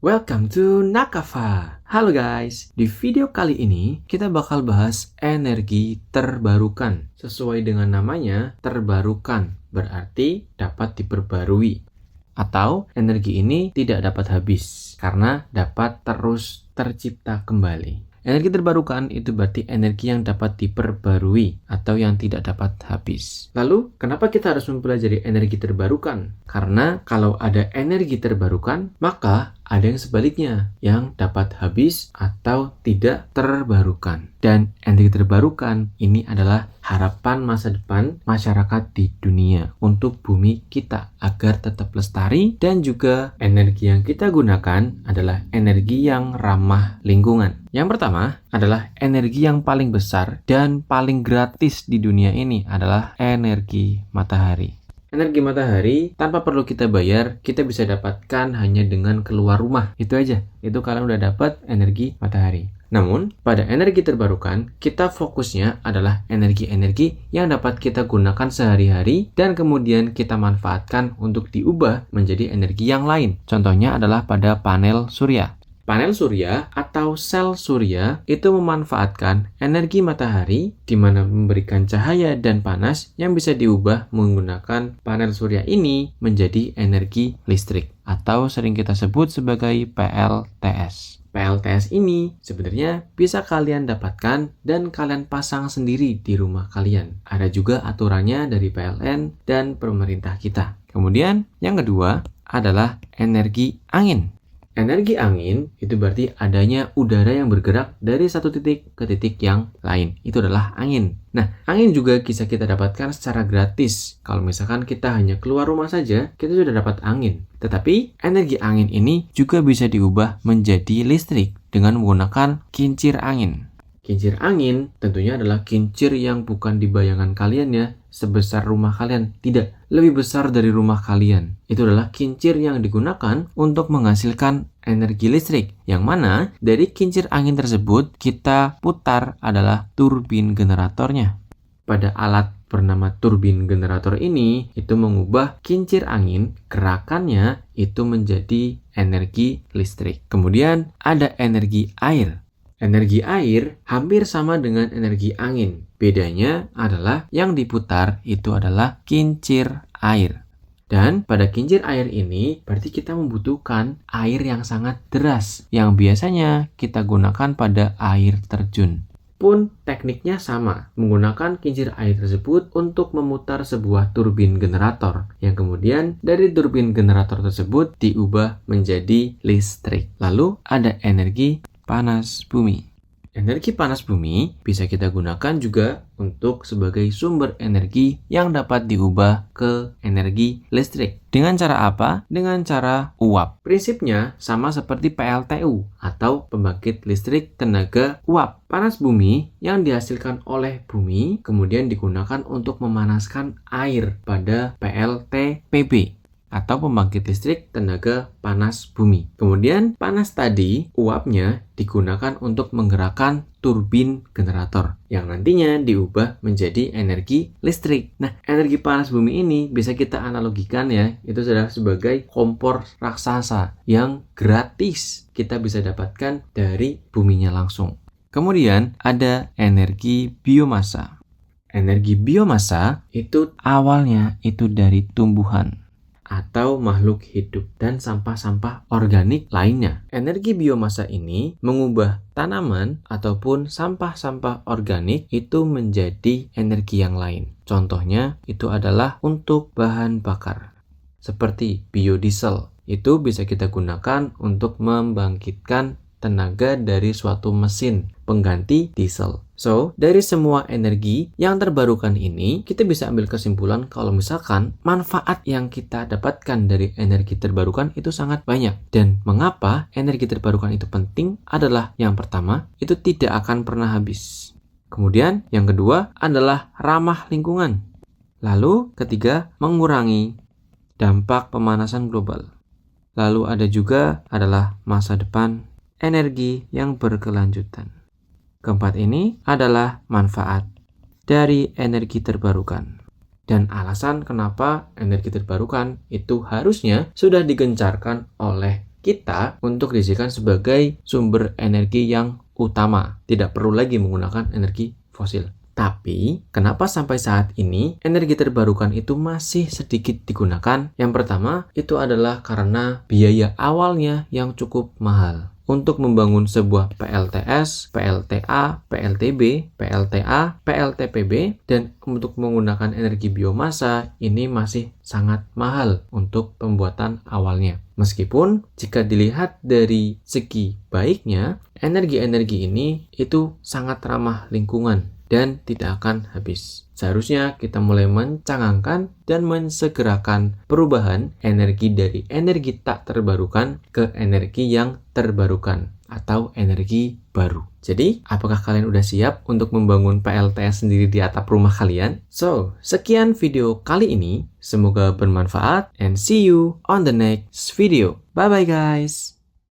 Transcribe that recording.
Welcome to Nakafa. Halo guys, di video kali ini kita bakal bahas energi terbarukan. Sesuai dengan namanya, terbarukan berarti dapat diperbarui. Atau energi ini tidak dapat habis karena dapat terus tercipta kembali. Energi terbarukan itu berarti energi yang dapat diperbarui atau yang tidak dapat habis. Lalu, kenapa kita harus mempelajari energi terbarukan? Karena kalau ada energi terbarukan, maka ada yang sebaliknya, yang dapat habis atau tidak terbarukan. Dan energi terbarukan ini adalah harapan masa depan masyarakat di dunia untuk bumi kita agar tetap lestari, dan juga energi yang kita gunakan adalah energi yang ramah lingkungan. Yang pertama adalah energi yang paling besar dan paling gratis di dunia ini adalah energi matahari. Energi matahari tanpa perlu kita bayar, kita bisa dapatkan hanya dengan keluar rumah. Itu aja, itu kalian udah dapat energi matahari. Namun, pada energi terbarukan, kita fokusnya adalah energi-energi yang dapat kita gunakan sehari-hari dan kemudian kita manfaatkan untuk diubah menjadi energi yang lain. Contohnya adalah pada panel surya. Panel surya atau sel surya itu memanfaatkan energi matahari di mana memberikan cahaya dan panas yang bisa diubah menggunakan panel surya ini menjadi energi listrik atau sering kita sebut sebagai PLTS. PLTS ini sebenarnya bisa kalian dapatkan dan kalian pasang sendiri di rumah kalian. Ada juga aturannya dari PLN dan pemerintah kita. Kemudian yang kedua adalah energi angin. Energi angin itu berarti adanya udara yang bergerak dari satu titik ke titik yang lain. Itu adalah angin. Nah, angin juga bisa kita dapatkan secara gratis. Kalau misalkan kita hanya keluar rumah saja, kita sudah dapat angin. Tetapi, energi angin ini juga bisa diubah menjadi listrik dengan menggunakan kincir angin. Kincir angin tentunya adalah kincir yang bukan di bayangan kalian ya, sebesar rumah kalian. Tidak, lebih besar dari rumah kalian. Itu adalah kincir yang digunakan untuk menghasilkan energi listrik. Yang mana dari kincir angin tersebut kita putar adalah turbin generatornya. Pada alat bernama turbin generator ini, itu mengubah kincir angin, gerakannya itu menjadi energi listrik. Kemudian ada energi air. Energi air hampir sama dengan energi angin. Bedanya adalah yang diputar itu adalah kincir air. Dan pada kincir air ini berarti kita membutuhkan air yang sangat deras yang biasanya kita gunakan pada air terjun. Pun tekniknya sama, menggunakan kincir air tersebut untuk memutar sebuah turbin generator yang kemudian dari turbin generator tersebut diubah menjadi listrik. Lalu ada energi panas bumi. Energi panas bumi bisa kita gunakan juga untuk sebagai sumber energi yang dapat diubah ke energi listrik. Dengan cara apa? Dengan cara uap. Prinsipnya sama seperti PLTU atau pembangkit listrik tenaga uap. Panas bumi yang dihasilkan oleh bumi kemudian digunakan untuk memanaskan air pada PLTPB atau pembangkit listrik tenaga panas bumi. Kemudian panas tadi, uapnya digunakan untuk menggerakkan turbin generator yang nantinya diubah menjadi energi listrik. Nah, energi panas bumi ini bisa kita analogikan ya, itu adalah sebagai kompor raksasa yang gratis kita bisa dapatkan dari buminya langsung. Kemudian ada energi biomasa. Energi biomasa itu awalnya itu dari tumbuhan atau makhluk hidup dan sampah-sampah organik lainnya. Energi biomasa ini mengubah tanaman ataupun sampah-sampah organik itu menjadi energi yang lain. Contohnya itu adalah untuk bahan bakar. Seperti biodiesel, itu bisa kita gunakan untuk membangkitkan tenaga dari suatu mesin pengganti diesel. So, dari semua energi yang terbarukan ini, kita bisa ambil kesimpulan kalau misalkan manfaat yang kita dapatkan dari energi terbarukan itu sangat banyak. Dan mengapa energi terbarukan itu penting adalah yang pertama, itu tidak akan pernah habis. Kemudian, yang kedua adalah ramah lingkungan. Lalu, ketiga, mengurangi dampak pemanasan global. Lalu ada juga adalah masa depan energi yang berkelanjutan. Keempat ini adalah manfaat dari energi terbarukan. Dan alasan kenapa energi terbarukan itu harusnya sudah digencarkan oleh kita untuk dijadikan sebagai sumber energi yang utama. Tidak perlu lagi menggunakan energi fosil. Tapi, kenapa sampai saat ini energi terbarukan itu masih sedikit digunakan? Yang pertama, itu adalah karena biaya awalnya yang cukup mahal. Untuk membangun sebuah PLTS, PLTA, PLTB, PLTA, PLTPB, dan untuk menggunakan energi biomasa, ini masih sangat mahal untuk pembuatan awalnya. Meskipun jika dilihat dari segi baiknya, energi-energi ini itu sangat ramah lingkungan dan tidak akan habis. Seharusnya kita mulai mencangangkan dan mensegerakan perubahan energi dari energi tak terbarukan ke energi yang terbarukan atau energi baru. Jadi, apakah kalian udah siap untuk membangun PLTS sendiri di atap rumah kalian? So, sekian video kali ini. Semoga bermanfaat and see you on the next video. Bye-bye guys!